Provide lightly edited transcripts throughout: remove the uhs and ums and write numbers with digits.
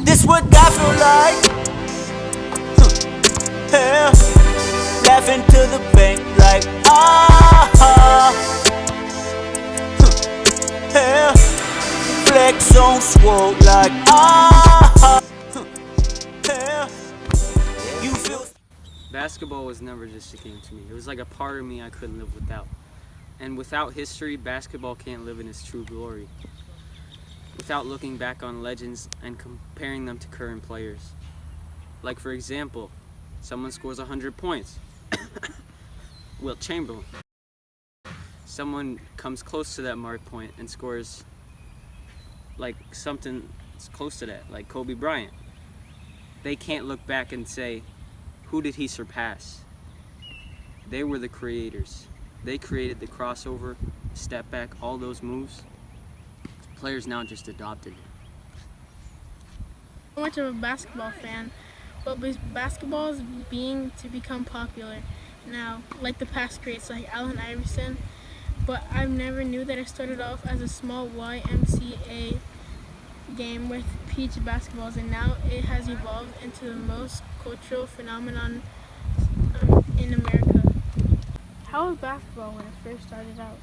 This what God feel like. Yeah. Laughing to the bank like yeah. Flex on swole like yeah. You feel. Basketball was never just a game to me. It was like a part of me I couldn't live without. And without history, basketball can't live in its true glory. Without looking back on legends and comparing them to current players. Like, for example, someone scores 100 points. Wilt Chamberlain. Someone comes close to that mark point and scores like something close to that, like Kobe Bryant. They can't look back and say, who did he surpass? They were the creators. They created the crossover, step back, all those moves. Players now just adopted it. So much of a basketball fan, but basketball is being to become popular now, like the past greats like Allen Iverson. But I never knew that it started off as a small YMCA game with peach basketballs, and now it has evolved into the most cultural phenomenon in America. How was basketball when it first started out?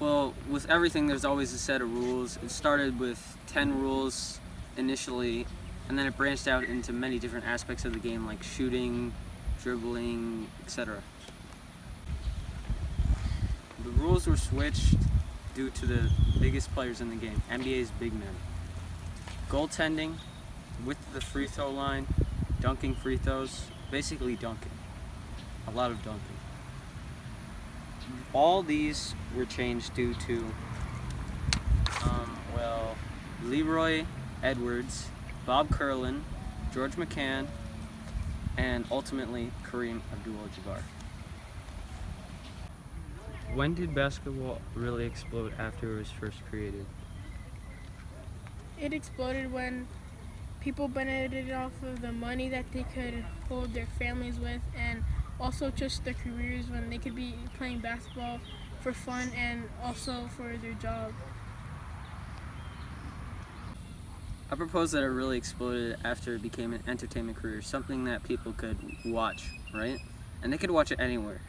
Well, with everything, there's always a set of rules. It started with 10 rules initially, and then it branched out into many different aspects of the game, like shooting, dribbling, etc. The rules were switched due to the biggest players in the game, NBA's big men. Goaltending, with the free throw line, dunking free throws, basically dunking. A lot of dunking. All these were changed due to, Leroy Edwards, Bob Curlin, George McCann, and ultimately Kareem Abdul-Jabbar. When did basketball really explode after it was first created? It exploded when people benefited off of the money that they could hold their families with, and also just their careers when they could be playing basketball for fun and also for their job. I propose that it really exploded after it became an entertainment career, something that people could watch, right? And they could watch it anywhere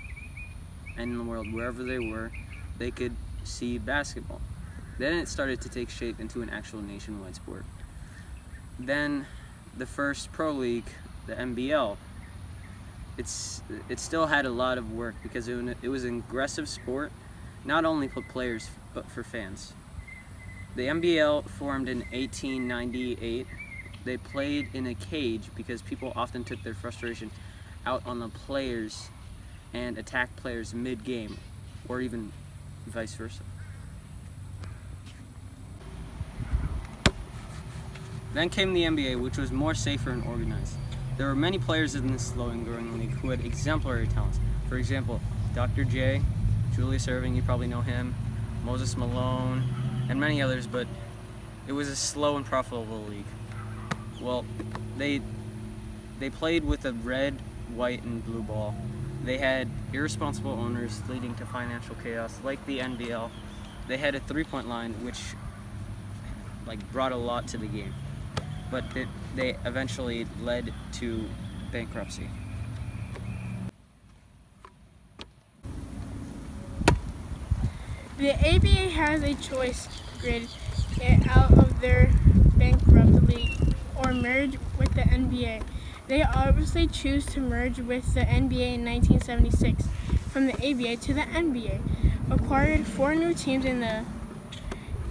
and in the world, wherever they were, they could see basketball. Then it started to take shape into an actual nationwide sport. Then the first pro league, the NBL, it still had a lot of work because it was an aggressive sport, not only for players but for fans. The NBL formed in 1898. They played in a cage because people often took their frustration out on the players and attacked players mid-game, or even vice versa. Then came the NBA, which was more safer and organized. There were many players in this slow and growing league who had exemplary talents. For example, Dr. J, Julius Erving, you probably know him, Moses Malone, and many others, but it was a slow and profitable league. Well, they played with a red, white, and blue ball. They had irresponsible owners leading to financial chaos, like the NBL. They had a three-point line, which brought a lot to the game, but they eventually led to bankruptcy. The ABA has a choice: get out of their bankrupt league or merge with the NBA. They obviously choose to merge with the NBA in 1976. From the ABA to the NBA, acquired 4 new teams in the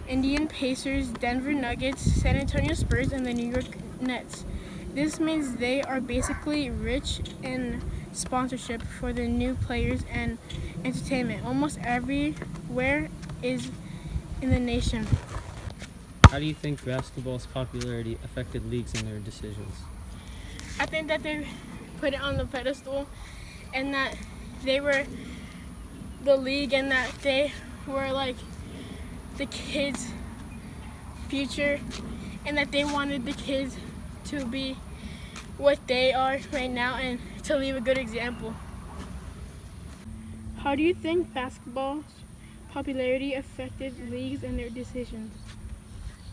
Indian Pacers, Denver Nuggets, San Antonio Spurs, and the New York Nets. This means they are basically rich in sponsorship for the new players and entertainment. Almost everywhere is in the nation. How do you think basketball's popularity affected leagues and their decisions? I think that they put it on the pedestal and that they were the league and that they were like the kids' future and that they wanted the kids to be what they are right now and to leave a good example. How do you think basketball's popularity affected leagues and their decisions?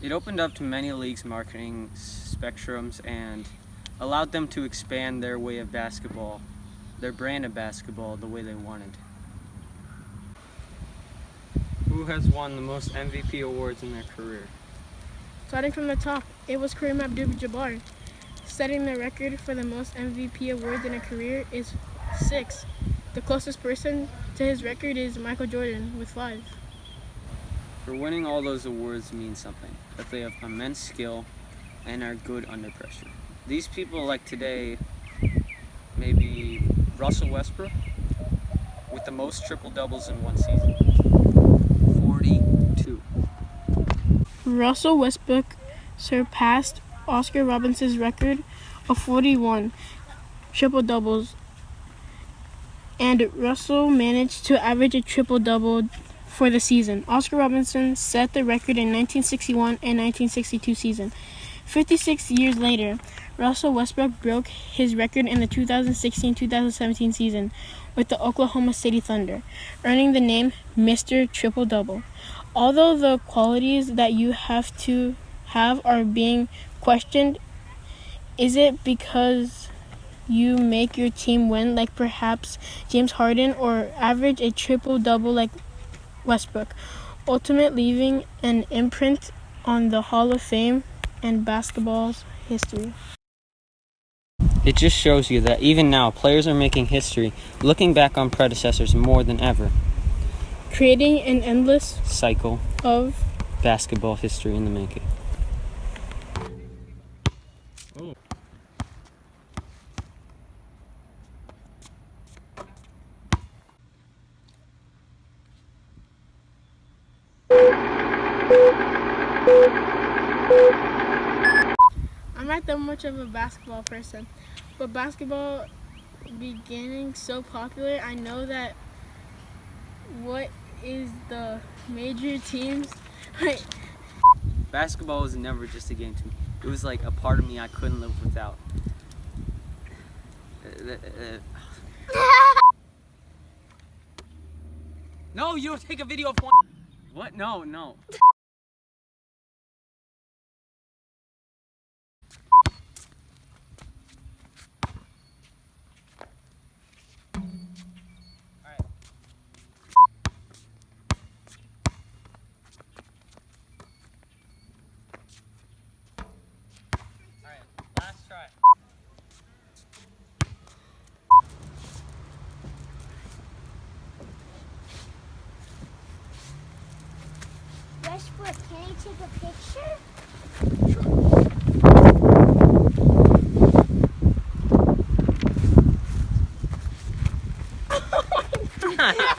It opened up to many leagues' marketing spectrums and allowed them to expand their way of basketball, their brand of basketball, the way they wanted. Who has won the most MVP awards in their career? Starting from the top, it was Kareem Abdul-Jabbar. Setting the record for the most MVP awards in a career is 6. The closest person to his record is Michael Jordan with 5. For winning all those awards means something, that they have immense skill and are good under pressure. These people, like today, maybe Russell Westbrook with the most triple doubles in one season, 42. Russell Westbrook surpassed Oscar Robinson's record of 41 triple-doubles, and Russell managed to average a triple-double for the season. Oscar Robinson set the record in 1961 and 1962 season. 56 years later, Russell Westbrook broke his record in the 2016-2017 season with the Oklahoma City Thunder, earning the name Mr. Triple-Double. Although the qualities that you have to have are being questioned, is it because you make your team win like perhaps James Harden, or average a triple-double like Westbrook, ultimately leaving an imprint on the Hall of Fame and basketball's history? It just shows you that even now, players are making history, looking back on predecessors more than ever. Creating an endless Cycle of basketball history in the making. I'm not that much of a basketball person, but basketball beginning so popular, I know that what is the major teams. Basketball was never just a game to me. It was like a part of me I couldn't live without. No, you don't take a video of one. What? No, no. Last try. Westbrook, can I take a picture?